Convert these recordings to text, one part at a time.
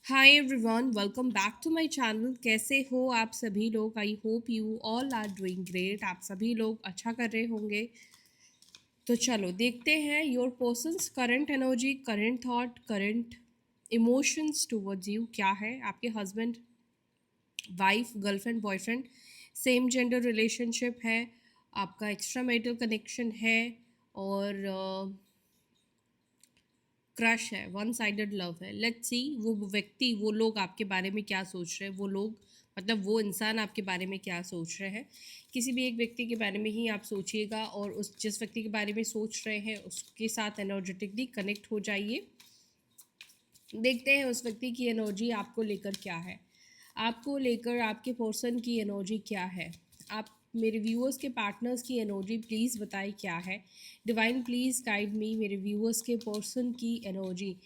Hi everyone, welcome back to my channel. कैसे हो आप सभी लोग? I hope you all are doing great. आप सभी लोग अच्छा कर रहे होंगे। तो चलो देखते हैं your persons current energy, current through, current emotions towards you क्या है। आपके husband, wife, girlfriend, boyfriend, same gender relationship है, आपका एक्स्ट्रा मैरिटल कनेक्शन है, और क्रश है, वन साइडेड लव है। लेट्स सी वो व्यक्ति, वो लोग आपके बारे में क्या सोच रहे हैं। वो लोग मतलब वो इंसान आपके बारे में क्या सोच रहे हैं। किसी भी एक व्यक्ति के बारे में ही आप सोचिएगा और उस जिस व्यक्ति के बारे में सोच रहे हैं उसके साथ एनर्जेटिकली कनेक्ट हो जाइए। देखते हैं उस व्यक्ति की एनर्जी आपको लेकर क्या है, आपको लेकर आपके पर्सन की एनर्जी क्या है। आप मेरे व्यूअर्स के पार्टनर्स की एनर्जी प्लीज़ बताइए क्या है। डिवाइन प्लीज़ गाइड मी, मेरे व्यूअर्स के पर्सन की एनर्जी।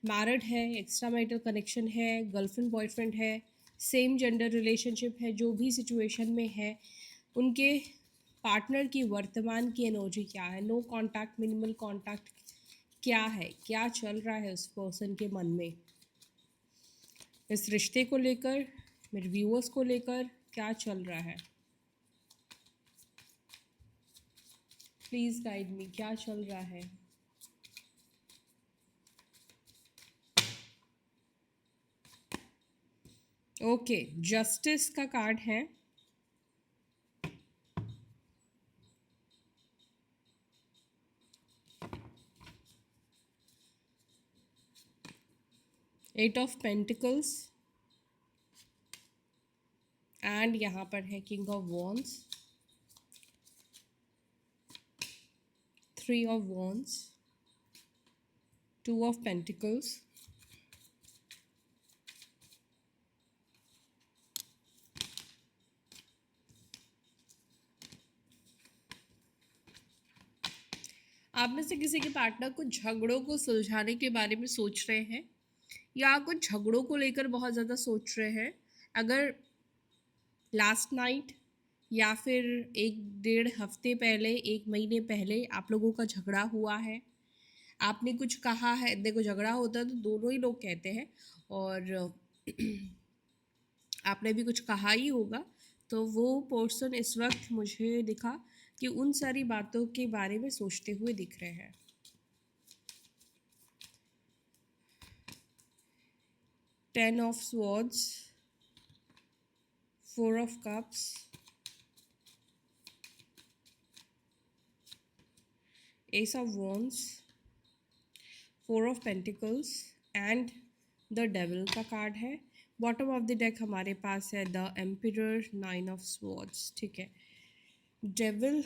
मैरिड है, एक्स्ट्रा मैरिटल कनेक्शन है, गर्लफ्रेंड बॉयफ्रेंड है, सेम जेंडर रिलेशनशिप है, जो भी सिचुएशन में है उनके पार्टनर की वर्तमान की एनर्जी क्या है। नो कांटेक्ट, मिनिमल कांटेक्ट क्या है, क्या चल रहा है उस पर्सन के मन में, इस रिश्ते को लेकर, मेरे व्यूअर्स को लेकर क्या चल रहा है। प्लीज़ गाइड मी, क्या चल रहा है। ओके, जस्टिस का कार्ड है, एट ऑफ पेंटिकल्स, एंड यहाँ पर है king of wands, three of wands, two of pentacles, आप में से किसी के पार्टनर कुछ झगड़ों को सुलझाने के बारे में सोच रहे हैं या कुछ झगड़ों को लेकर बहुत ज़्यादा सोच रहे हैं। अगर लास्ट नाइट या फिर एक डेढ़ हफ्ते पहले, एक महीने पहले आप लोगों का झगड़ा हुआ है, आपने कुछ कहा है। देखो, झगड़ा होता है तो दोनों ही लोग कहते हैं, और आपने भी कुछ कहा ही होगा। तो वो पर्सन इस वक्त मुझे दिखा कि उन सारी बातों के बारे में सोचते हुए दिख रहे हैं। Ten of swords, four of cups, S of wands, four of pentacles and the devil का कार्ड है। बॉटम ऑफ द डेक हमारे पास है द एम्पिरर, नाइन ऑफ स्वॉर्ड्स। ठीक है, डेविल,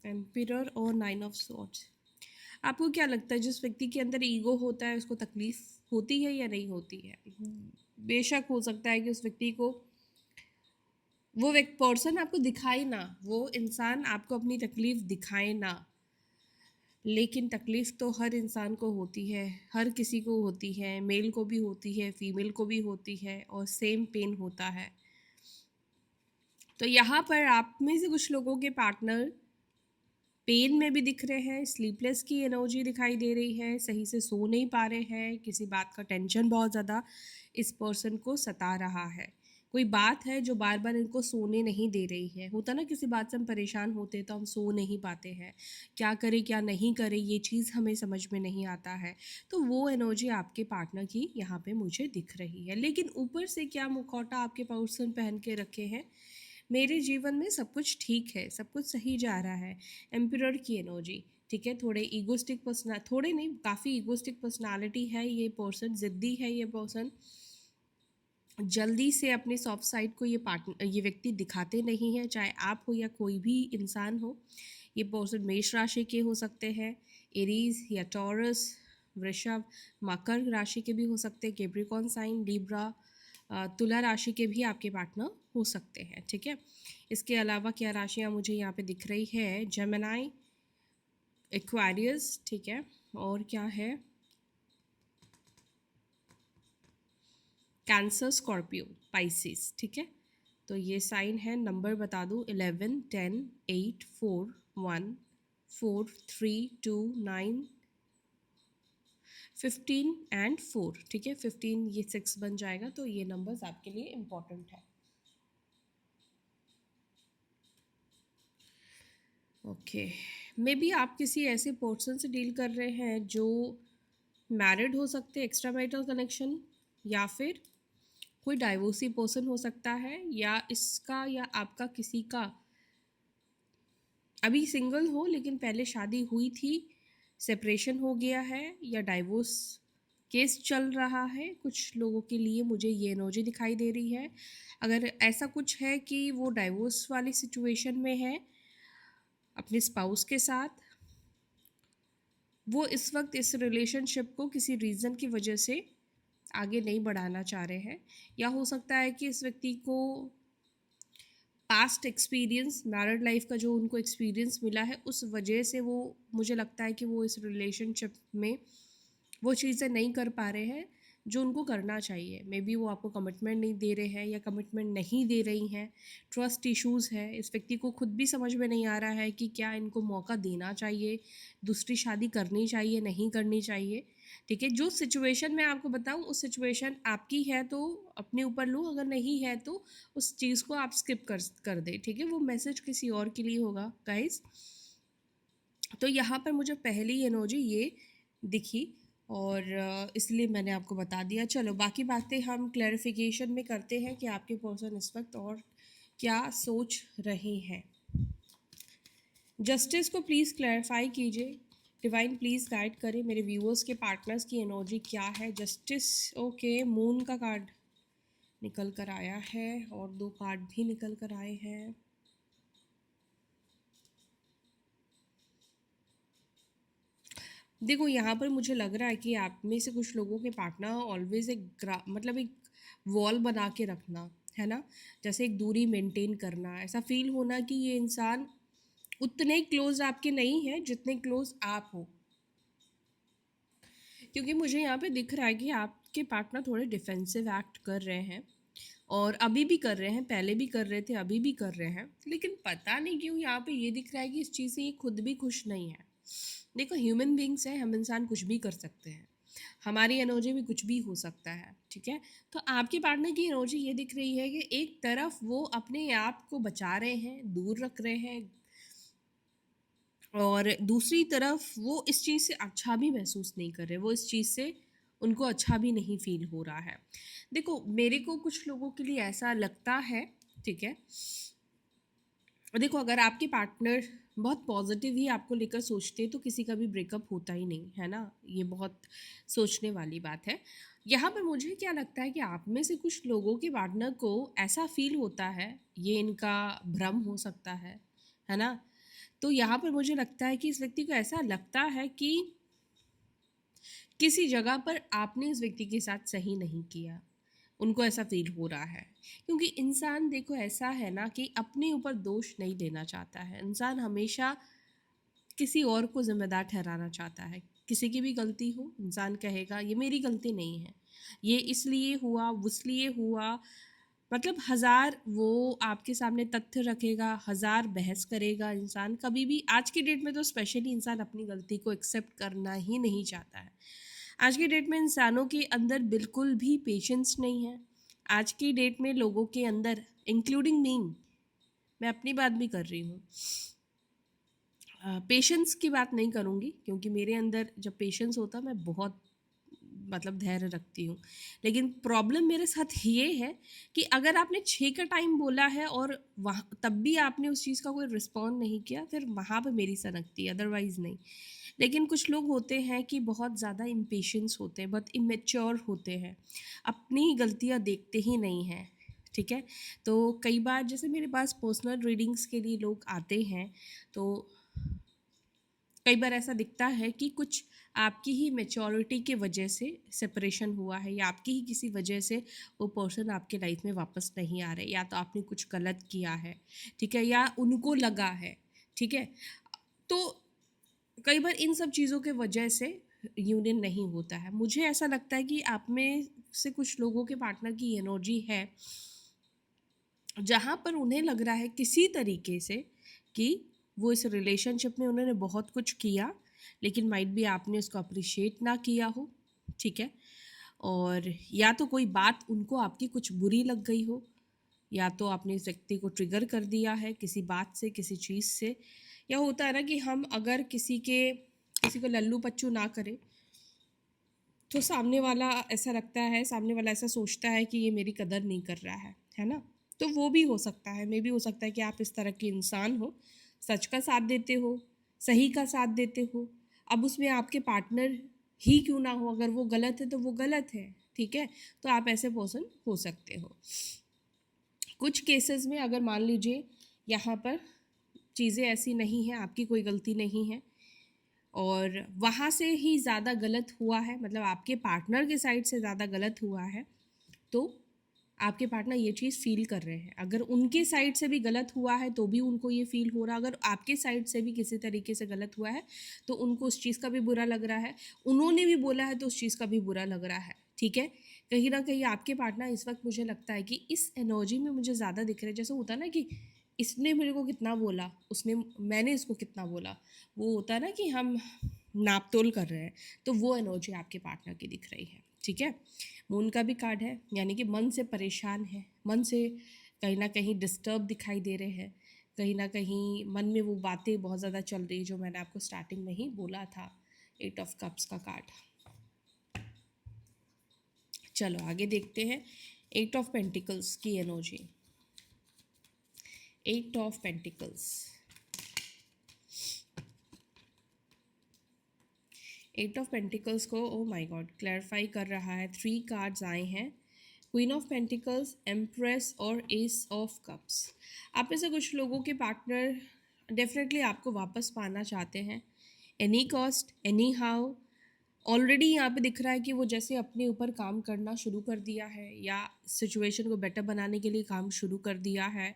एम्पिरर और नाइन ऑफ स्वॉर्ड्स। आपको क्या लगता है, जिस व्यक्ति के अंदर ईगो होता है उसको तकलीफ होती है या नहीं होती है? बेशक हो सकता है कि उस व्यक्ति को, वो एक पर्सन आपको दिखाए ना, वो इंसान आपको अपनी तकलीफ दिखाए ना, लेकिन तकलीफ़ तो हर इंसान को होती है, हर किसी को होती है। मेल को भी होती है, फीमेल को भी होती है, और सेम पेन होता है। तो यहाँ पर आप में से कुछ लोगों के पार्टनर पेन में भी दिख रहे हैं, स्लीपलेस की एनर्जी दिखाई दे रही है, सही से सो नहीं पा रहे हैं, किसी बात का टेंशन बहुत ज़्यादा इस पर्सन को सता रहा है। कोई बात है जो बार बार इनको सोने नहीं दे रही है। होता ना, किसी बात से हम परेशान होते हैं तो हम सो नहीं पाते हैं, क्या करें क्या नहीं करें ये चीज़ हमें समझ में नहीं आता है। तो वो एनर्जी आपके पार्टनर की यहाँ पे मुझे दिख रही है। लेकिन ऊपर से क्या मुखौटा आपके पर्सन पहन के रखे हैं, मेरे जीवन में सब कुछ ठीक है, सब कुछ सही जा रहा है। एम्पिरर की एनर्जी, ठीक है। थोड़े ईगोस्टिक पर्सना, थोड़े नहीं, काफ़ी ईगोस्टिक पर्सनालिटी है ये पर्सन, ज़िद्दी है ये पर्सन। जल्दी से अपने सॉफ्ट साइड को ये व्यक्ति दिखाते नहीं है, चाहे आप हो या कोई भी इंसान हो। ये पर्सन मेष राशि के हो सकते हैं, एरीज या टॉरस, वृषभ, मकर राशि के भी हो सकते हैं, कैप्रिकॉर्न साइन, लिब्रा, तुला राशि के भी आपके पार्टनर हो सकते हैं। ठीक है, इसके अलावा क्या राशियाँ मुझे यहाँ पे दिख रही है, जेमिनी, एक्वेरियस, ठीक है, और क्या है, कैंसर, स्कॉर्पियो, पाइसिस। ठीक है, तो ये साइन है। नंबर बता दूँ, 11, 10, 8, 4, 1, 4, 3, 2, 9, 15 एंड 4, ठीक है, 15 ये 6 बन जाएगा, तो ये नंबर्स आपके लिए इम्पोर्टेंट है। ओके, मे बी आप किसी ऐसे पर्सन से डील कर रहे हैं जो मैरिड हो सकते हैं, एक्स्ट्रा मैरिटल कनेक्शन, या फिर कोई डाइवोर्सी पर्सन हो सकता है, या इसका या आपका किसी का अभी सिंगल हो लेकिन पहले शादी हुई थी, सेपरेशन हो गया है, या डाइवोर्स केस चल रहा है। कुछ लोगों के लिए मुझे ये एनर्जी दिखाई दे रही है। अगर ऐसा कुछ है कि वो डाइवोर्स वाली सिचुएशन में है अपने स्पाउस के साथ, वो इस वक्त इस रिलेशनशिप को किसी रीज़न की वजह से आगे नहीं बढ़ाना चाह रहे हैं, या हो सकता है कि इस व्यक्ति को पास्ट एक्सपीरियंस, मैरिड लाइफ का जो उनको एक्सपीरियंस मिला है, उस वजह से वो, मुझे लगता है कि वो इस रिलेशनशिप में वो चीज़ें नहीं कर पा रहे हैं जो उनको करना चाहिए। मे बी वो आपको कमिटमेंट नहीं दे रहे हैं, या कमिटमेंट नहीं दे रही हैं, ट्रस्ट इश्यूज़ है। इस व्यक्ति को खुद भी समझ में नहीं आ रहा है कि क्या इनको मौका देना चाहिए, दूसरी शादी करनी चाहिए, नहीं करनी चाहिए, ठीक है। जो सिचुएशन मैं आपको बताऊं, उस सिचुएशन आपकी है तो अपने ऊपर लो, अगर नहीं है तो उस चीज़ को आप स्किप कर दे, ठीक है। वो मैसेज किसी और के लिए होगा गाइस। तो यहाँ पर मुझे पहली एनर्जी ये दिखी, और इसलिए मैंने आपको बता दिया। चलो बाकी बातें हम क्लैरिफिकेशन में करते हैं कि आपके पर्सन इस वक्त और क्या सोच रहे हैं। जस्टिस को प्लीज़ क्लैरिफाई कीजिए, डिवाइन प्लीज़ गाइड करें मेरे व्यूअर्स के पार्टनर्स की एनर्जी क्या है। जस्टिस, ओके, मून का कार्ड निकल कर आया है, और 2 कार्ड भी निकल कर आए हैं। देखो यहाँ पर मुझे लग रहा है कि आप में से कुछ लोगों के पार्टनर ऑलवेज मतलब एक वॉल बना के रखना, है ना, जैसे एक दूरी मेंटेन करना, ऐसा फील होना कि ये इंसान उतने क्लोज आपके नहीं है जितने क्लोज आप हो। क्योंकि मुझे यहाँ पे दिख रहा है कि आपके पार्टनर थोड़े डिफेंसिव एक्ट कर रहे हैं, और अभी भी कर रहे हैं, पहले भी कर रहे थे, अभी भी कर रहे हैं, लेकिन पता नहीं क्यों यहाँ पे ये दिख रहा है कि इस चीज़ से ये खुद भी खुश नहीं है। देखो ह्यूमन बींग्स हैं, हम इंसान कुछ भी कर सकते हैं, हमारी एनर्जी में कुछ भी हो सकता है, ठीक है। तो आपके पार्टनर की एनर्जी ये दिख रही है कि एक तरफ वो अपने आप को बचा रहे हैं, दूर रख रहे हैं, और दूसरी तरफ वो इस चीज़ से अच्छा भी महसूस नहीं कर रहे, वो इस चीज़ से उनको अच्छा भी नहीं फील हो रहा है। देखो मेरे को कुछ लोगों के लिए ऐसा लगता है, ठीक है। देखो अगर आपके पार्टनर बहुत पॉजिटिव ही आपको लेकर सोचते हैं तो किसी का भी ब्रेकअप होता ही नहीं है ना, ये बहुत सोचने वाली बात है। यहाँ पर मुझे क्या लगता है कि आप में से कुछ लोगों के पार्टनर को ऐसा फील होता है, ये इनका भ्रम हो सकता है ना। तो यहाँ पर मुझे लगता है कि इस व्यक्ति को ऐसा लगता है कि किसी जगह पर आपने इस व्यक्ति के साथ सही नहीं किया, उनको ऐसा फील हो रहा है। क्योंकि इंसान देखो ऐसा है ना कि अपने ऊपर दोष नहीं लेना चाहता है, इंसान हमेशा किसी और को जिम्मेदार ठहराना चाहता है। किसी की भी गलती हो, इंसान कहेगा ये मेरी गलती नहीं है, ये इसलिए हुआ, उसलिए हुआ, मतलब हज़ार वो आपके सामने तथ्य रखेगा, हज़ार बहस करेगा। इंसान कभी भी आज की डेट में तो स्पेशली इंसान अपनी गलती को एक्सेप्ट करना ही नहीं चाहता है। आज की डेट में इंसानों के अंदर बिल्कुल भी पेशेंस नहीं है। आज की डेट में लोगों के अंदर, इंक्लूडिंग मी, मैं अपनी बात भी कर रही हूँ, पेशेंस की बात नहीं करूँगी क्योंकि मेरे अंदर जब पेशेंस होता मैं बहुत मतलब धैर्य रखती हूँ। लेकिन प्रॉब्लम मेरे साथ ये है कि अगर आपने 6 का टाइम बोला है और वहाँ तब भी आपने उस चीज़ का कोई रिस्पॉन्ड नहीं किया, फिर वहाँ पे मेरी सनकती है, अदरवाइज़ नहीं। लेकिन कुछ लोग होते हैं कि बहुत ज़्यादा इम्पेशेंस होते हैं, बहुत इमेच्योर होते हैं, अपनी ही गलतियाँ देखते ही नहीं हैं, ठीक है। तो कई बार जैसे मेरे पास पर्सनल रीडिंग्स के लिए लोग आते हैं, तो कई बार ऐसा दिखता है कि कुछ आपकी ही मैच्योरिटी के वजह से सेपरेशन हुआ है, या आपकी ही किसी वजह से वो पर्सन आपके लाइफ में वापस नहीं आ रहे, या तो आपने कुछ गलत किया है, ठीक है, या उनको लगा है, ठीक है। तो कई बार इन सब चीज़ों के वजह से यूनियन नहीं होता है। मुझे ऐसा लगता है कि आप में से कुछ लोगों के पार्टनर की एनर्जी है जहाँ पर उन्हें लग रहा है किसी तरीके से कि वो इस रिलेशनशिप में उन्होंने बहुत कुछ किया, लेकिन माइट भी आपने उसको अप्रिशिएट ना किया हो, ठीक है। और या तो कोई बात उनको आपकी कुछ बुरी लग गई हो, या तो आपने इस व्यक्ति को ट्रिगर कर दिया है किसी बात से, किसी चीज़ से। या होता है ना कि हम अगर किसी को लल्लू पच्चू ना करें तो सामने वाला ऐसा रखता है, सामने वाला ऐसा सोचता है कि ये मेरी कदर नहीं कर रहा है ना। तो वो भी हो सकता है, मे भी हो सकता है कि आप इस तरह के इंसान हो, सच का साथ देते हो, सही का साथ देते हो। अब उसमें आपके पार्टनर ही क्यों ना हो, अगर वो गलत है तो वो गलत है, ठीक है। तो आप ऐसे पर्सन हो सकते हो। कुछ केसेस में अगर मान लीजिए यहाँ पर चीज़ें ऐसी नहीं हैं, आपकी कोई गलती नहीं है और वहाँ से ही ज़्यादा गलत हुआ है, मतलब आपके पार्टनर के साइड से ज़्यादा गलत हुआ है, तो आपके पार्टनर ये चीज़ फील कर रहे हैं। अगर उनके साइड से भी गलत हुआ है तो भी उनको ये फील हो रहा है, अगर आपके साइड से भी किसी तरीके से गलत हुआ है तो उनको उस चीज़ का भी बुरा लग रहा है, उन्होंने भी बोला है तो उस चीज़ का भी बुरा लग रहा है, ठीक है। कहीं ना कहीं आपके पार्टनर इस वक्त, मुझे लगता है कि इस एनर्जी में मुझे ज़्यादा दिख रहे हैं, जैसे होता है ना कि इसने मेरे को कितना बोला, मैंने इसको कितना बोला, वो होता है ना कि हम नाप तोल कर रहे हैं, तो वो एनर्जी आपके पार्टनर की दिख रही है, ठीक है। मून का भी कार्ड है, यानी कि मन से परेशान है, मन से कहीं ना कहीं डिस्टर्ब दिखाई दे रहे हैं, कहीं ना कहीं मन में वो बातें बहुत ज़्यादा चल रही जो मैंने आपको स्टार्टिंग में ही बोला था। 8 ऑफ कप्स का कार्ड। चलो आगे देखते हैं 8 ऑफ पेंटिकल्स की energy. 8 of pentacles, 8 of pentacles को, ओ माय गॉड, क्लैरिफाई कर रहा है। 3 कार्ड्स आए हैं, क्वीन ऑफ पेंटिकल्स, एम्प्रेस और एस ऑफ कप्स। आप में से कुछ लोगों के पार्टनर डेफिनेटली आपको वापस पाना चाहते हैं, any cost, any how. Already यहाँ पे दिख रहा है कि वो जैसे अपने ऊपर काम करना शुरू कर दिया है, या सिचुएशन को बेटर बनाने के लिए काम शुरू कर दिया है।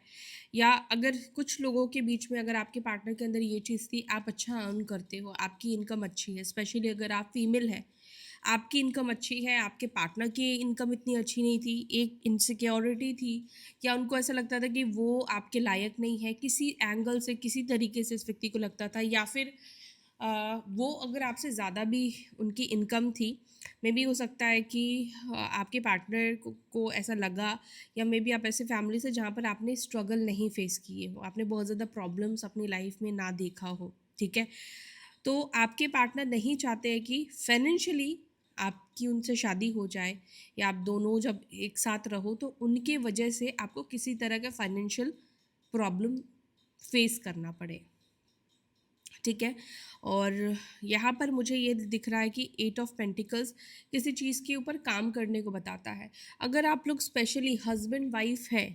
या अगर कुछ लोगों के बीच में, अगर आपके पार्टनर के अंदर ये चीज़ थी, आप अच्छा अर्न करते हो, आपकी इनकम अच्छी है, स्पेशली अगर आप फीमेल है, आपकी इनकम अच्छी है, आपके पार्टनर की इनकम इतनी अच्छी नहीं थी, एक इनसिक्योरिटी थी, या उनको ऐसा लगता था कि वो आपके लायक नहीं है, किसी एंगल से, किसी तरीके से इस व्यक्ति को लगता था, या फिर वो अगर आपसे ज़्यादा भी उनकी इनकम थी, मे बी हो सकता है कि आपके पार्टनर को ऐसा लगा, या मे बी आप ऐसे फैमिली से जहाँ पर आपने स्ट्रगल नहीं फेस किए हो, आपने बहुत ज़्यादा प्रॉब्लम्स अपनी लाइफ में ना देखा हो, ठीक है। तो आपके पार्टनर नहीं चाहते हैं कि फाइनेंशियली आपकी उनसे शादी हो जाए, या आप दोनों जब एक साथ रहो तो उनके वजह से आपको किसी तरह का फाइनेंशियल प्रॉब्लम फेस करना पड़े, ठीक है। और यहाँ पर मुझे ये दिख रहा है कि 8 ऑफ पेंटिकल्स किसी चीज़ के ऊपर काम करने को बताता है। अगर आप लोग स्पेशली हस्बैंड वाइफ है,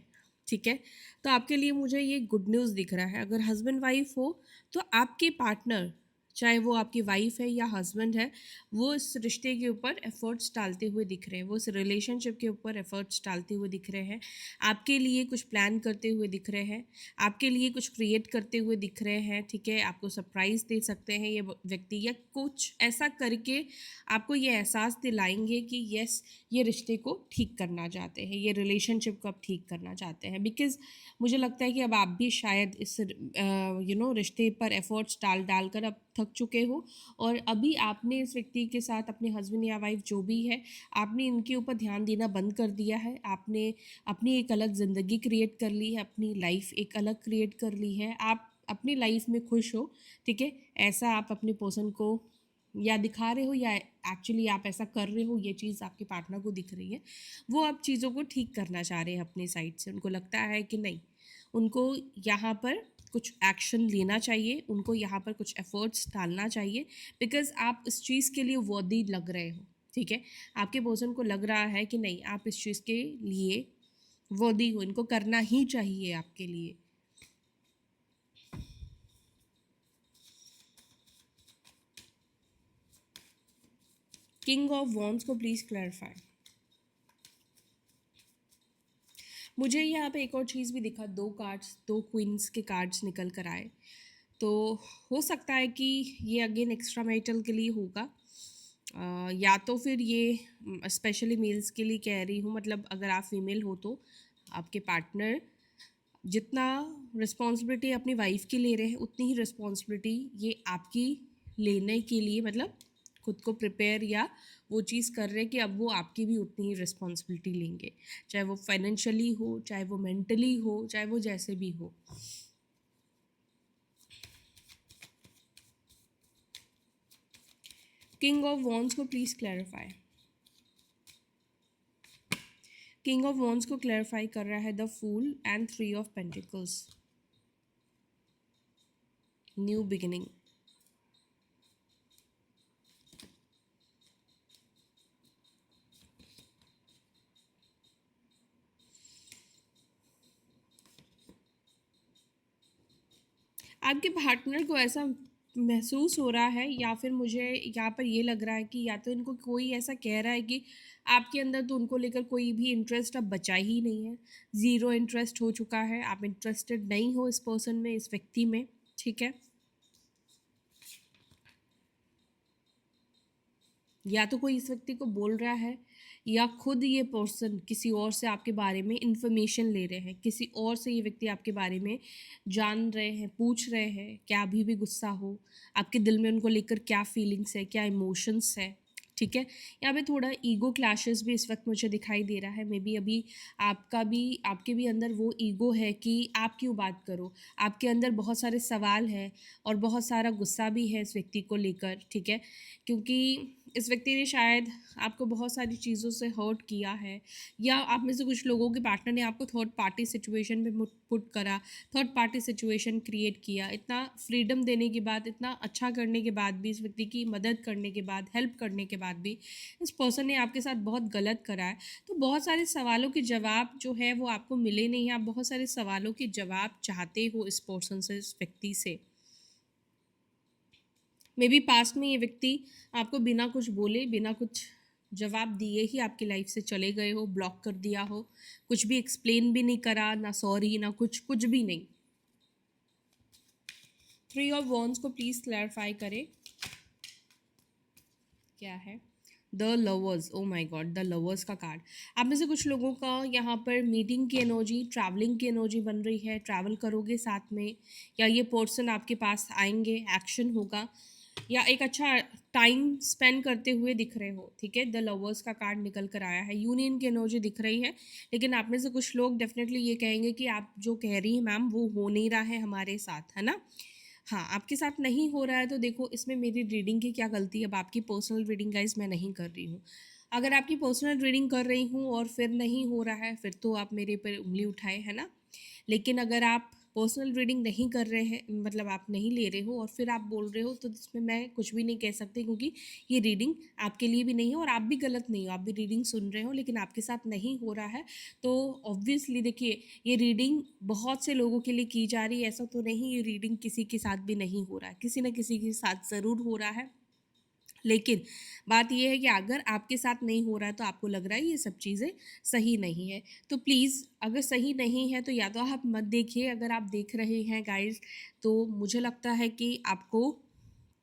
ठीक है, तो आपके लिए मुझे ये गुड न्यूज़ दिख रहा है। अगर हस्बैंड वाइफ हो तो आपके पार्टनर, चाहे वो आपकी वाइफ है या हस्बैंड है, वो इस रिश्ते के ऊपर एफर्ट्स डालते हुए दिख रहे हैं, वो इस रिलेशनशिप के ऊपर एफर्ट्स डालते हुए दिख रहे हैं, आपके लिए कुछ प्लान करते हुए दिख रहे हैं, आपके लिए कुछ क्रिएट करते हुए दिख रहे हैं, ठीक है। आपको सरप्राइज़ दे सकते हैं ये व्यक्ति, या कुछ ऐसा करके आपको ये एहसास दिलाएंगे कि यस, ये रिश्ते को ठीक करना चाहते हैं, ये रिलेशनशिप को अब ठीक करना चाहते हैं। बिकॉज़ मुझे लगता है कि अब आप भी शायद इस रिश्ते पर एफर्ट्स डाल डाल कर अब थक चुके हो, और अभी आपने इस व्यक्ति के साथ, अपने हस्बैंड या वाइफ जो भी है, आपने इनके ऊपर ध्यान देना बंद कर दिया है। आपने अपनी एक अलग ज़िंदगी क्रिएट कर ली है, अपनी लाइफ एक अलग क्रिएट कर ली है, आप अपनी लाइफ में खुश हो, ठीक है। ऐसा आप अपने पर्सन को या दिखा रहे हो, या एक्चुअली आप ऐसा कर रहे हो, ये चीज़ आपके पार्टनर को दिख रही है। वो अब चीज़ों को ठीक करना चाह रहे हैं अपनी साइड से, उनको लगता है कि नहीं, उनको यहाँ पर कुछ एक्शन लेना चाहिए, उनको यहाँ पर कुछ एफर्ट्स डालना चाहिए, बिकॉज़ आप इस चीज़ के लिए वर्दी लग रहे हो, ठीक है। आपके पर्सन को लग रहा है कि नहीं, आप इस चीज़ के लिए वर्दी हो, इनको करना ही चाहिए आपके लिए। किंग ऑफ वॉन्ड्स को प्लीज़ क्लैरिफाई। मुझे यहाँ पे एक और चीज़ भी दिखा, 2 कार्ड्स, 2 क्वींस के कार्ड्स निकल कर आए, तो हो सकता है कि ये अगेन एक्स्ट्रा मैरिटल के लिए होगा, या तो फिर ये स्पेशली मेल्स के लिए कह रही हूँ, मतलब अगर आप फीमेल हो तो आपके पार्टनर जितना रिस्पॉन्सिबिलिटी अपनी वाइफ की ले रहे हैं, उतनी ही रिस्पॉन्सिबिलिटी ये आपकी लेने के लिए, मतलब खुद को प्रिपेयर या वो चीज़ कर रहे हैं कि अब वो आपकी भी उतनी ही रिस्पॉन्सिबिलिटी लेंगे, चाहे वो फाइनेंशियली हो, चाहे वो मेंटली हो, चाहे वो जैसे भी हो। किंग ऑफ वॉन्ड्स को please clarify. King of wands को क्लैरिफाई कर रहा है the fool and 3 of pentacles, new beginning. आपके पार्टनर को ऐसा महसूस हो रहा है, या फिर मुझे यहाँ पर ये लग रहा है कि या तो इनको कोई ऐसा कह रहा है कि आपके अंदर तो उनको लेकर कोई भी इंटरेस्ट अब बचा ही नहीं है, ज़ीरो इंटरेस्ट हो चुका है, आप इंटरेस्टेड नहीं हो इस पर्सन में, इस व्यक्ति में, ठीक है। या तो कोई इस व्यक्ति को बोल रहा है, या खुद ये पर्सन किसी और से आपके बारे में इंफॉर्मेशन ले रहे हैं, किसी और से ये व्यक्ति आपके बारे में जान रहे हैं, पूछ रहे हैं क्या अभी भी गुस्सा हो, आपके दिल में उनको लेकर क्या फीलिंग्स है, क्या इमोशंस है, ठीक है। यहाँ पे थोड़ा ईगो क्लैशेस भी इस वक्त मुझे दिखाई दे रहा है। मे बी अभी आपके भी अंदर वो ईगो है कि आप क्यों बात करो, आपके अंदर बहुत सारे सवाल हैं और बहुत सारा गुस्सा भी है इस व्यक्ति को लेकर, ठीक है। क्योंकि इस व्यक्ति ने शायद आपको बहुत सारी चीज़ों से हर्ट किया है, या आप में से कुछ लोगों के पार्टनर ने आपको थर्ड पार्टी सिचुएशन में पुट करा, थर्ड पार्टी सिचुएशन क्रिएट किया। इतना फ्रीडम देने के बाद, इतना अच्छा करने के बाद भी, इस व्यक्ति की मदद करने के बाद, हेल्प करने के बाद भी इस पर्सन ने आपके साथ बहुत गलत करा है। तो बहुत सारे सवालों के जवाब जो है वो आपको मिले नहीं, आप बहुत सारे सवालों के जवाब चाहते हो इस पर्सन से, इस व्यक्ति से। मे बी पास्ट में ये व्यक्ति आपको बिना कुछ बोले, बिना कुछ जवाब दिए ही आपकी लाइफ से चले गए हो, ब्लॉक कर दिया हो, कुछ भी एक्सप्लेन भी नहीं करा, ना सॉरी ना कुछ, कुछ भी नहीं। 3 ऑफ वॉन्ड्स को प्लीज क्लैरिफाई करें क्या है। The lovers, oh my god, the lovers का कार्ड। आप में से कुछ लोगों का यहाँ पर मीटिंग की एनर्जी, ट्रैवलिंग की एनर्जी बन रही है, ट्रैवल करोगे साथ में, या ये पर्सन आपके पास आएंगे, एक्शन होगा, या एक अच्छा टाइम स्पेंड करते हुए दिख रहे हो, ठीक है। द लवर्स का कार्ड निकल कर आया है, यूनियन की एनर्जी दिख रही है। लेकिन आप में से कुछ लोग डेफिनेटली ये कहेंगे कि आप जो कह रही हैं मैम वो हो नहीं रहा है हमारे साथ, है ना। हाँ, आपके साथ नहीं हो रहा है तो देखो इसमें मेरी रीडिंग की क्या गलती है। अब आपकी पर्सनल रीडिंग गाइज मैं नहीं कर रही हूँ। अगर आपकी पर्सनल रीडिंग कर रही हूँ और फिर नहीं हो रहा है, फिर तो आप मेरे पर उंगली उठाए, है ना। लेकिन अगर आप पर्सनल रीडिंग नहीं कर रहे हैं, मतलब आप नहीं ले रहे हो और फिर आप बोल रहे हो, तो इसमें मैं कुछ भी नहीं कह सकती, क्योंकि ये रीडिंग आपके लिए भी नहीं है और आप भी गलत नहीं हो। आप भी रीडिंग सुन रहे हो लेकिन आपके साथ नहीं हो रहा है, तो ऑब्वियसली देखिए ये रीडिंग बहुत से लोगों के लिए की जा रही है, ऐसा तो नहीं ये रीडिंग किसी के साथ भी नहीं हो रहा है, किसी न किसी के साथ ज़रूर हो रहा है। लेकिन बात यह है कि अगर आपके साथ नहीं हो रहा है तो आपको लग रहा है ये सब चीज़ें सही नहीं है, तो प्लीज़ अगर सही नहीं है तो या तो आप मत देखिए। अगर आप देख रहे हैं गाइस, तो मुझे लगता है कि आपको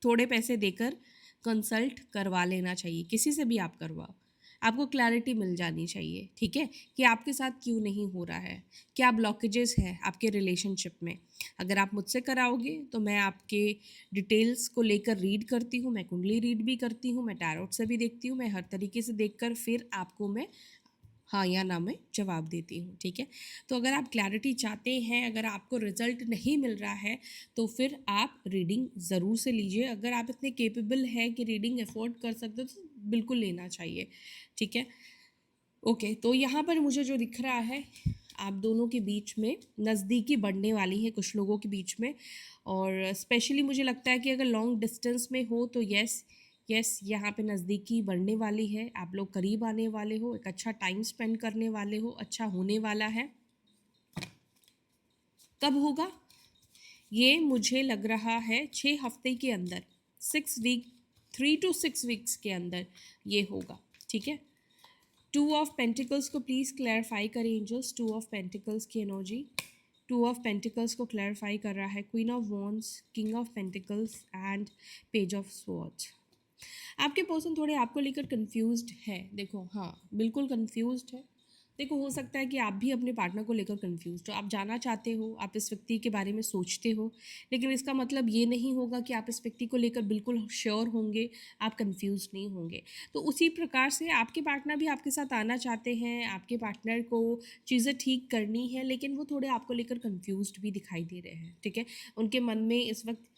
थोड़े पैसे देकर कंसल्ट करवा लेना चाहिए, किसी से भी आप करवाओ, आपको क्लैरिटी मिल जानी चाहिए, ठीक है, कि आपके साथ क्यों नहीं हो रहा है, क्या ब्लॉकेजेस है आपके रिलेशनशिप में। अगर आप मुझसे कराओगे तो मैं आपके डिटेल्स को लेकर रीड करती हूँ, मैं कुंडली रीड भी करती हूँ, मैं टैरोट से भी देखती हूँ, मैं हर तरीके से देखकर फिर आपको मैं हाँ या ना में जवाब देती हूँ, ठीक है। तो अगर आप क्लैरिटी चाहते हैं, अगर आपको रिजल्ट नहीं मिल रहा है, तो फिर आप रीडिंग ज़रूर से लीजिए। अगर आप इतने केपेबल हैं कि रीडिंग अफोर्ड कर सकते हो तो बिल्कुल लेना चाहिए, ठीक है। ओके, तो यहाँ पर मुझे जो दिख रहा है, आप दोनों के बीच में नज़दीकी बढ़ने वाली है कुछ लोगों के बीच में, और स्पेशली मुझे लगता है कि अगर लॉन्ग डिस्टेंस में हो तो यस यहाँ पे नज़दीकी बढ़ने वाली है, आप लोग करीब आने वाले हो, एक अच्छा टाइम स्पेंड करने वाले हो, अच्छा होने वाला है। कब होगा ये मुझे लग रहा है 6 हफ्ते के अंदर, 6 वीक, 3 to 6 वीक्स के अंदर ये होगा, ठीक है। 2 ऑफ पेंटिकल्स को प्लीज़ क्लैरिफाई करें एंजल्स, 2 ऑफ पेंटिकल्स की एनर्जी। 2 ऑफ पेंटिकल्स को क्लैरिफाई कर रहा है queen of wands, king of pentacles and page of swords. आपके पर्सन थोड़े आपको लेकर कंफ्यूज्ड है, देखो हाँ बिल्कुल कंफ्यूज्ड है। देखो, हो सकता है कि आप भी अपने पार्टनर को लेकर कंफ्यूज हो, आप जाना चाहते हो, आप इस व्यक्ति के बारे में सोचते हो, लेकिन इसका मतलब ये नहीं होगा कि आप इस व्यक्ति को लेकर बिल्कुल श्योर होंगे, आप कंफ्यूज नहीं होंगे। तो उसी प्रकार से आपके पार्टनर भी आपके साथ आना चाहते हैं, आपके पार्टनर को चीज़ें ठीक करनी है, लेकिन वो थोड़े आपको लेकर कंफ्यूज भी दिखाई दे रहे हैं, ठीक है। उनके मन में इस वक्त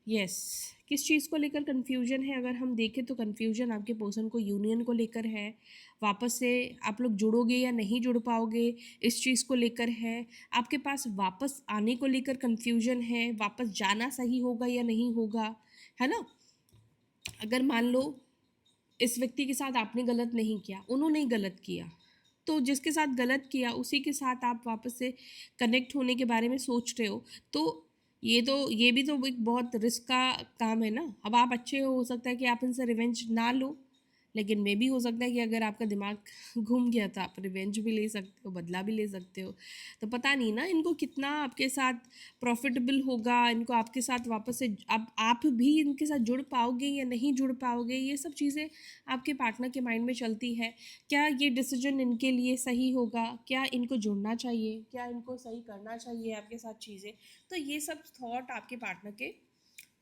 यस किस चीज़ को लेकर कन्फ्यूजन है, अगर हम देखें तो कन्फ्यूजन आपके पर्सन को यूनियन को लेकर है, वापस से आप लोग जुड़ोगे या नहीं जुड़ पाओगे इस चीज़ को लेकर है, आपके पास वापस आने को लेकर कन्फ्यूजन है, वापस जाना सही होगा या नहीं होगा, है ना। अगर मान लो इस व्यक्ति के साथ आपने गलत नहीं किया, उन्होंने ही गलत किया, तो जिसके साथ गलत किया उसी के साथ आप वापस से कनेक्ट होने के बारे में सोच रहे हो, तो ये भी तो एक बहुत रिस्क का काम है ना। अब आप अच्छे हो सकता है कि आप इनसे रिवेंज ना लो, लेकिन मे भी हो सकता है कि अगर आपका दिमाग घूम गया तो आप रिवेंज भी ले सकते हो, बदला भी ले सकते हो। तो पता नहीं ना इनको कितना आपके साथ प्रॉफिटेबल होगा, इनको आपके साथ वापस से आप भी इनके साथ जुड़ पाओगे या नहीं जुड़ पाओगे, ये सब चीज़ें आपके पार्टनर के माइंड में चलती है। क्या ये डिसीजन इनके लिए सही होगा, क्या इनको जुड़ना चाहिए, क्या इनको सही करना चाहिए आपके साथ चीज़ें। तो ये सब थॉट आपके पार्टनर के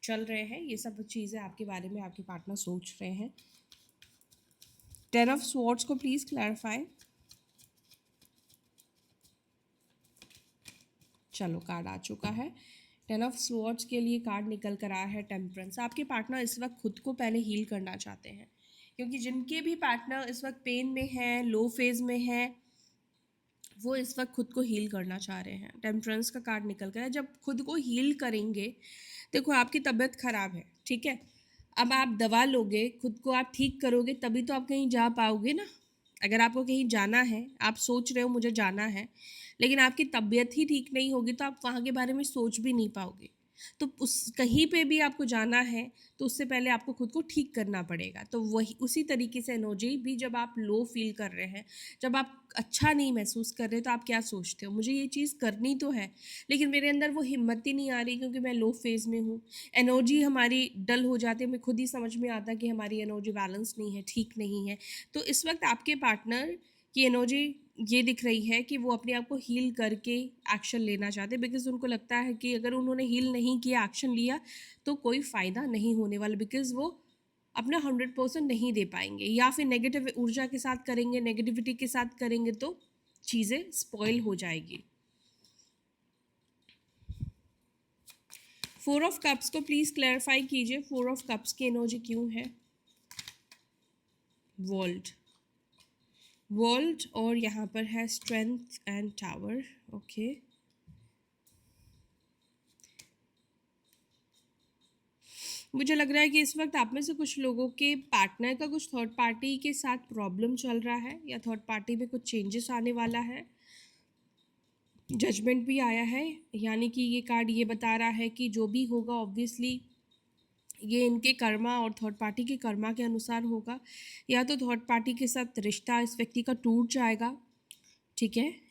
चल रहे हैं, ये सब चीज़ें आपके बारे में आपके पार्टनर सोच रहे हैं। 10 ऑफ स्वॉर्ड्स को प्लीज़ क्लैरिफाई। चलो, कार्ड आ चुका है। 10 ऑफ स्वॉर्ड्स के लिए कार्ड निकल कर आया है टेम्परेंस। आपके पार्टनर इस वक्त खुद को पहले हील करना चाहते हैं, क्योंकि जिनके भी पार्टनर इस वक्त पेन में हैं, लो फेज में हैं, वो इस वक्त खुद को हील करना चाह रहे हैं। टेम्परेंस का कार्ड निकल कर है। जब खुद को हील करेंगे, देखो आपकी तबीयत खराब है, ठीक है, अब आप दवा लोगे, खुद को आप ठीक करोगे, तभी तो आप कहीं जा पाओगे ना। अगर आपको कहीं जाना है, आप सोच रहे हो मुझे जाना है, लेकिन आपकी तबीयत ही ठीक नहीं होगी, तो आप वहाँ के बारे में सोच भी नहीं पाओगे। तो उस कहीं पे भी आपको जाना है, तो उससे पहले आपको खुद को ठीक करना पड़ेगा। तो वही उसी तरीके से एनर्जी भी, जब आप लो फील कर रहे हैं, जब आप अच्छा नहीं महसूस कर रहे, तो आप क्या सोचते हो, मुझे ये चीज़ करनी तो है, लेकिन मेरे अंदर वो हिम्मत ही नहीं आ रही, क्योंकि मैं लो फेज़ में हूँ। एनर्जी हमारी डल हो जाती है, हमें खुद ही समझ में आता है कि हमारी एनर्जी बैलेंस नहीं है, ठीक नहीं है। तो इस वक्त आपके पार्टनर की एनर्जी ये दिख रही है कि वो अपने आप को हील करके एक्शन लेना चाहते हैं, बिकॉज उनको लगता है कि अगर उन्होंने हील नहीं किया, एक्शन लिया, तो कोई फ़ायदा नहीं होने वाला, बिकॉज वो अपना 100% नहीं दे पाएंगे, या फिर नेगेटिव ऊर्जा के साथ करेंगे, नेगेटिविटी के साथ करेंगे, तो चीज़ें स्पॉइल हो जाएगी। 4 ऑफ कप्स को प्लीज़ क्लैरिफाई कीजिए। 4 ऑफ कप्स की एनर्जी क्यों है? वर्ल्ड और यहाँ पर है स्ट्रेंथ एंड टावर। ओके, मुझे लग रहा है कि इस वक्त आप में से कुछ लोगों के पार्टनर का कुछ थर्ड पार्टी के साथ प्रॉब्लम चल रहा है, या थर्ड पार्टी में कुछ चेंजेस आने वाला है। जजमेंट भी आया है, यानी कि ये कार्ड ये बता रहा है कि जो भी होगा ऑब्वियसली ये इनके कर्मा और थर्ड पार्टी के कर्मा के अनुसार होगा। या तो थर्ड पार्टी के साथ रिश्ता इस व्यक्ति का टूट जाएगा, ठीक है,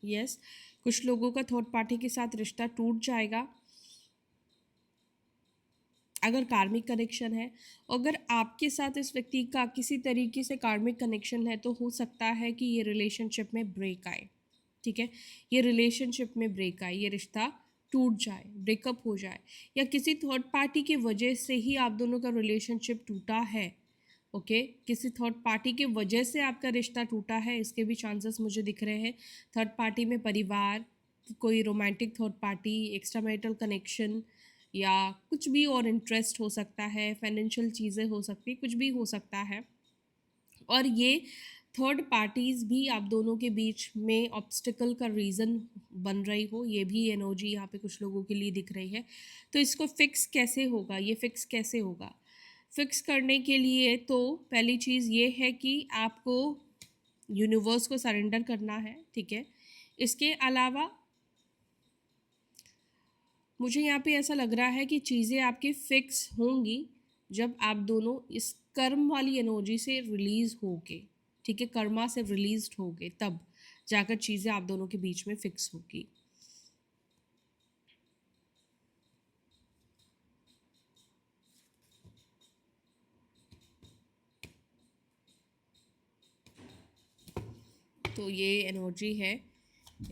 यस, कुछ लोगों का थर्ड पार्टी के साथ रिश्ता टूट जाएगा अगर कार्मिक कनेक्शन है। अगर आपके साथ इस व्यक्ति का किसी तरीके से कार्मिक कनेक्शन है, तो हो सकता है कि ये रिलेशनशिप में ब्रेक आए, ठीक है, ये रिलेशनशिप में ब्रेक आए, ये रिश्ता टूट जाए, ब्रेकअप हो जाए, या किसी थर्ड पार्टी की वजह से ही आप दोनों का रिलेशनशिप टूटा है। ओके, किसी थर्ड पार्टी के वजह से आपका रिश्ता टूटा है, इसके भी चांसेस मुझे दिख रहे हैं। थर्ड पार्टी में परिवार, कोई romantic third party, extra marital connection, या कुछ भी और इंटरेस्ट हो सकता है, फाइनेंशियल चीज़ें हो सकती, कुछ भी हो सकता है। और ये थर्ड पार्टीज़ भी आप दोनों के बीच में ऑब्स्टिकल का रीज़न बन रही हो, ये भी एनर्जी यहाँ पे कुछ लोगों के लिए दिख रही है। तो इसको फिक्स कैसे होगा, ये फिक्स कैसे होगा? फिक्स करने के लिए तो पहली चीज़ ये है कि आपको यूनिवर्स को सरेंडर करना है, ठीक है। इसके अलावा मुझे यहाँ पे ऐसा लग रहा है कि चीज़ें आपकी फिक्स होंगी जब आप दोनों इस कर्म वाली एनर्जी से रिलीज़ होगे, ठीक है, कर्मा से रिलीज होगे, तब जाकर चीज़ें आप दोनों के बीच में फिक्स होगी। तो ये एनर्जी है।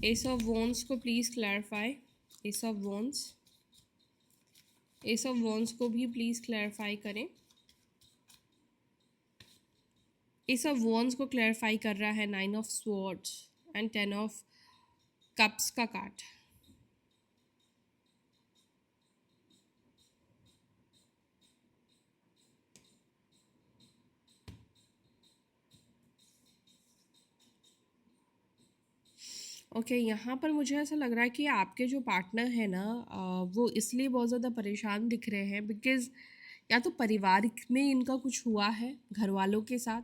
एस ऑफ वॉन्ड्स को please clarify. S of wands, S of wands को भी प्लीज़ क्लैरिफाई करें। एस ऑफ वॉन्ड्स को क्लैरिफाई कर रहा है 9 of swords and 10 of cups का कार्ड। ओके यहाँ पर मुझे ऐसा लग रहा है कि आपके जो पार्टनर है ना वो इसलिए बहुत ज़्यादा परेशान दिख रहे हैं बिकॉज़ या तो परिवार में इनका कुछ हुआ है, घर वालों के साथ,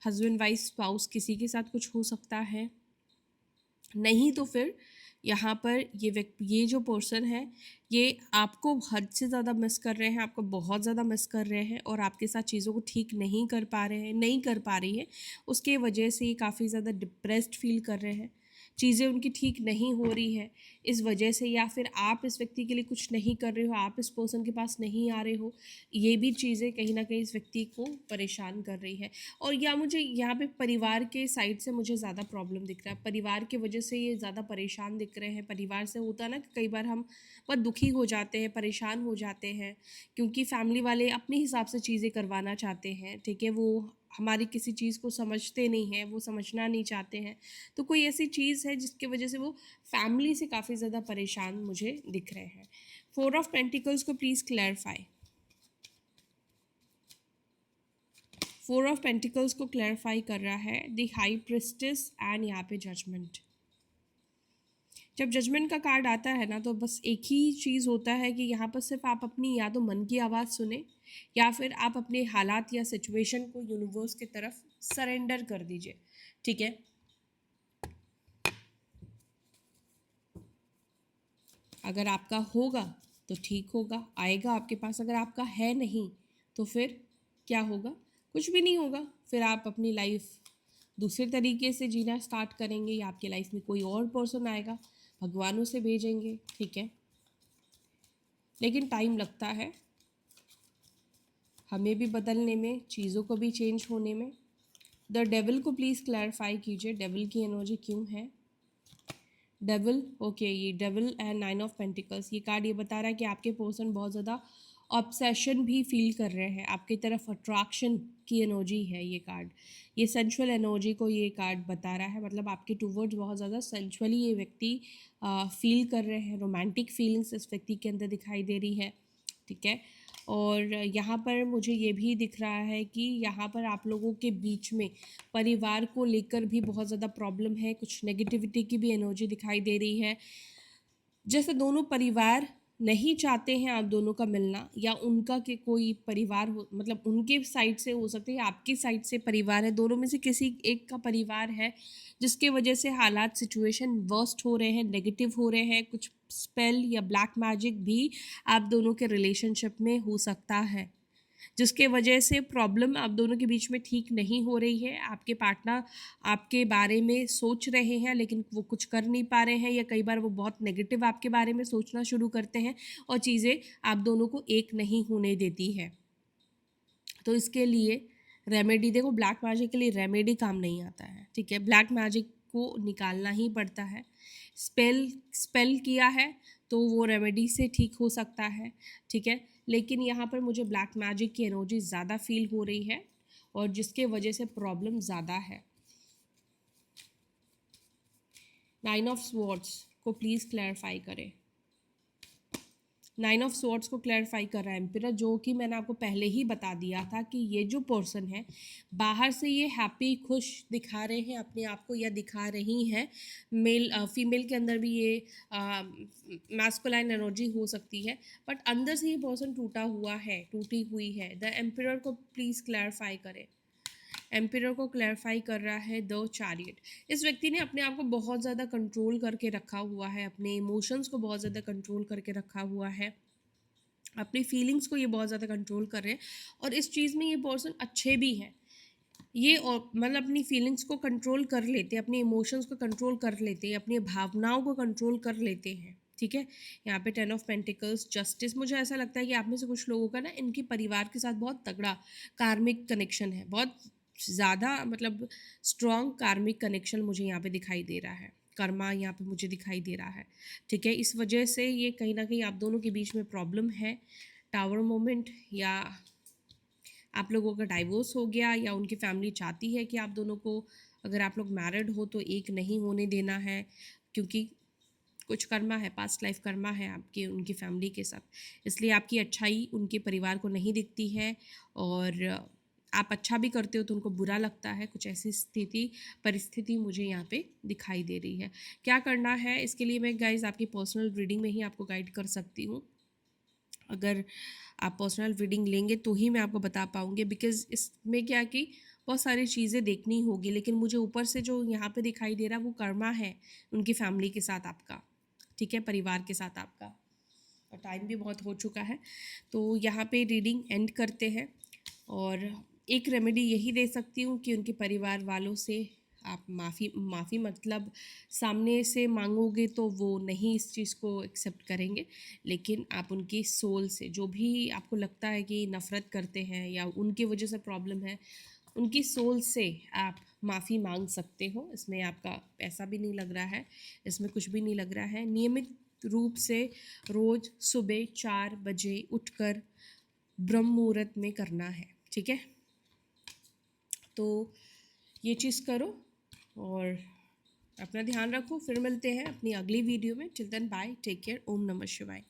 हस्बैंड वाइफ स्पाउस किसी के साथ कुछ हो सकता है, नहीं तो फिर यहाँ पर ये जो पर्सन है ये आपको हद से ज़्यादा मिस कर रहे हैं, आपको बहुत ज़्यादा मिस कर रहे हैं और आपके साथ चीज़ों को ठीक नहीं कर पा रहे हैं, नहीं कर पा रही है। उसके वजह से ये काफ़ी ज़्यादा डिप्रेस्ड फील कर रहे हैं, चीज़ें उनकी ठीक नहीं हो रही है इस वजह से, या फिर आप इस व्यक्ति के लिए कुछ नहीं कर रहे हो, आप इस पर्सन के पास नहीं आ रहे हो। ये भी चीज़ें कहीं ना कहीं इस व्यक्ति को परेशान कर रही है। और या मुझे यहाँ पे परिवार के साइड से मुझे ज़्यादा प्रॉब्लम दिख रहा है, परिवार की वजह से ये ज़्यादा परेशान दिख रहे हैं। परिवार से होता है ना कि कई बार हम बहुत दुखी हो जाते हैं, परेशान हो जाते हैं, क्योंकि फैमिली वाले अपने हिसाब से चीज़ें करवाना चाहते हैं, ठीक है, वो हमारी किसी चीज़ को समझते नहीं हैं, वो समझना नहीं चाहते हैं। तो कोई ऐसी चीज़ है जिसकी वजह से वो फैमिली से काफ़ी ज़्यादा परेशान मुझे दिख रहे हैं। 4 ऑफ पेंटिकल्स को प्लीज़ क्लैरिफाई। 4 ऑफ पेंटिकल्स को क्लैरिफाई कर रहा है द हाई प्रिस्टेस एंड यहाँ पे जजमेंट। जब जजमेंट का कार्ड आता है ना तो बस एक ही चीज़ होता है कि यहाँ पर सिर्फ आप अपनी या तो मन की आवाज़ सुने या फिर आप अपने हालात या सिचुएशन को यूनिवर्स की तरफ सरेंडर कर दीजिए, ठीक है। अगर आपका होगा तो ठीक होगा, आएगा आपके पास। अगर आपका है नहीं तो फिर क्या होगा? कुछ भी नहीं होगा। फिर आप अपनी लाइफ दूसरे तरीके से जीना स्टार्ट करेंगे या आपकी लाइफ में कोई और पर्सन आएगा, भगवानों से भेजेंगे, ठीक है। लेकिन टाइम लगता है हमें भी बदलने में, चीज़ों को भी चेंज होने में। द डेविल को प्लीज़ क्लैरिफाई कीजिए, डेविल की एनर्जी क्यों है? डेविल, ओके, ये डेविल एंड 9 ऑफ पेंटिकल्स, ये कार्ड ये बता रहा है कि आपके पर्सन बहुत ज़्यादा ऑब्सेशन भी फील कर रहे हैं, आपकी तरफ अट्रैक्शन की एनर्जी है ये कार्ड। ये सेंशुअल एनर्जी को ये कार्ड बता रहा है, मतलब आपके टूवर्ड्स बहुत ज़्यादा सेंशुअली ये व्यक्ति फील कर रहे हैं, रोमांटिक फीलिंग्स इस व्यक्ति के अंदर दिखाई दे रही है, ठीक है। और यहाँ पर मुझे ये भी दिख रहा है कि यहाँ पर आप लोगों के बीच में परिवार को लेकर भी बहुत ज़्यादा प्रॉब्लम है, कुछ नेगेटिविटी की भी एनर्जी दिखाई दे रही है। जैसे दोनों परिवार नहीं चाहते हैं आप दोनों का मिलना, या उनका के कोई परिवार हो, मतलब उनके साइड से हो सकते हैं, आपकी साइड से परिवार है, दोनों में से किसी एक का परिवार है जिसके वजह से हालात सिचुएशन वर्स्ट हो रहे हैं, नेगेटिव हो रहे हैं। कुछ स्पेल या ब्लैक मैजिक भी आप दोनों के रिलेशनशिप में हो सकता है, जिसके वजह से प्रॉब्लम आप दोनों के बीच में ठीक नहीं हो रही है। आपके पार्टनर आपके बारे में सोच रहे हैं लेकिन वो कुछ कर नहीं पा रहे हैं, या कई बार वो बहुत नेगेटिव आपके बारे में सोचना शुरू करते हैं और चीज़ें आप दोनों को एक नहीं होने देती है। तो इसके लिए रेमेडी, देखो ब्लैक मैजिक के लिए रेमेडी काम नहीं आता है, ठीक है, ब्लैक मैजिक को निकालना ही पड़ता है। स्पेल किया है तो वो रेमेडी से ठीक हो सकता है, ठीक है। लेकिन यहाँ पर मुझे ब्लैक मैजिक की एनर्जी ज़्यादा फील हो रही है और जिसके वजह से प्रॉब्लम ज़्यादा है। 9 ऑफ स्वॉर्ड्स को प्लीज़ क्लैरिफाई करें। 9 ऑफ स्वॉर्ड्स को क्लैरिफाई कर रहा है एम्पिरर, जो कि मैंने आपको पहले ही बता दिया था कि ये जो पर्सन है बाहर से ये हैप्पी खुश दिखा रहे हैं अपने आप को, या दिखा रही हैं। मेल फीमेल के अंदर भी ये मैस्कुलाइन एनर्जी हो सकती है, बट अंदर से ये पर्सन टूटा हुआ है, टूटी हुई है। द एम्पिरर को प्लीज़ क्लैरिफाई करें। एम्पिरर को क्लैरिफाई कर रहा है द चैरियट। इस व्यक्ति ने अपने आप को बहुत ज़्यादा कंट्रोल करके रखा हुआ है, अपने इमोशंस को बहुत ज़्यादा कंट्रोल करके रखा हुआ है, अपनी फीलिंग्स को ये बहुत ज़्यादा कंट्रोल कर रहे हैं। और इस चीज़ में ये पर्सन अच्छे भी हैं, ये और मतलब अपनी फीलिंग्स को कंट्रोल कर लेते हैं, अपने इमोशंस को कंट्रोल कर लेते हैं, अपनी भावनाओं को कंट्रोल कर लेते हैं, ठीक है। यहाँ पे 10 ऑफ पेंटिकल्स, जस्टिस, मुझे ऐसा लगता है कि आप में से कुछ लोगों का ना इनके परिवार के साथ बहुत तगड़ा कार्मिक कनेक्शन है, बहुत ज़्यादा मतलब स्ट्रॉन्ग कार्मिक कनेक्शन मुझे यहाँ पे दिखाई दे रहा है, कर्मा यहाँ पे मुझे दिखाई दे रहा है। ठीक है, इस वजह से ये कहीं ना कहीं आप दोनों के बीच में प्रॉब्लम है। टावर मोमेंट, या आप लोगों का डाइवोर्स हो गया, या उनकी फैमिली चाहती है कि आप दोनों को, अगर आप लोग मैरिड हो तो एक नहीं होने देना है, क्योंकि कुछ कर्मा है, पास्ट लाइफ कर्मा है आपके उनकी फैमिली के साथ, इसलिए आपकी अच्छाई उनके परिवार को नहीं दिखती है, और आप अच्छा भी करते हो तो उनको बुरा लगता है। कुछ ऐसी परिस्थिति मुझे यहाँ पे दिखाई दे रही है। क्या करना है इसके लिए मैं गाइज आपकी पर्सनल रीडिंग में ही आपको गाइड कर सकती हूँ। अगर आप पर्सनल रीडिंग लेंगे तो ही मैं आपको बता पाऊँगी, बिकॉज़ इसमें क्या कि बहुत सारी चीज़ें देखनी होगी, लेकिन मुझे ऊपर से जो यहाँ पे दिखाई दे रहा है वो कर्मा है उनकी फैमिली के साथ आपका। ठीक है, परिवार के साथ आपका। और टाइम भी बहुत हो चुका है, तो यहाँ पे रीडिंग एंड करते हैं। और एक रेमेडी यही दे सकती हूँ कि उनके परिवार वालों से आप माफ़ी मतलब सामने से मांगोगे तो वो नहीं इस चीज़ को एक्सेप्ट करेंगे, लेकिन आप उनकी सोल से, जो भी आपको लगता है कि नफ़रत करते हैं या उनकी वजह से प्रॉब्लम है, उनकी सोल से आप माफ़ी मांग सकते हो। इसमें आपका पैसा भी नहीं लग रहा है, इसमें कुछ भी नहीं लग रहा है। नियमित रूप से रोज़ सुबह 4 बजे उठकर ब्रह्म मुहूर्त में करना है। ठीक है, तो ये चीज़ करो और अपना ध्यान रखो। फिर मिलते हैं अपनी अगली वीडियो में। Till then bye, take care, ओम नमः शिवाय।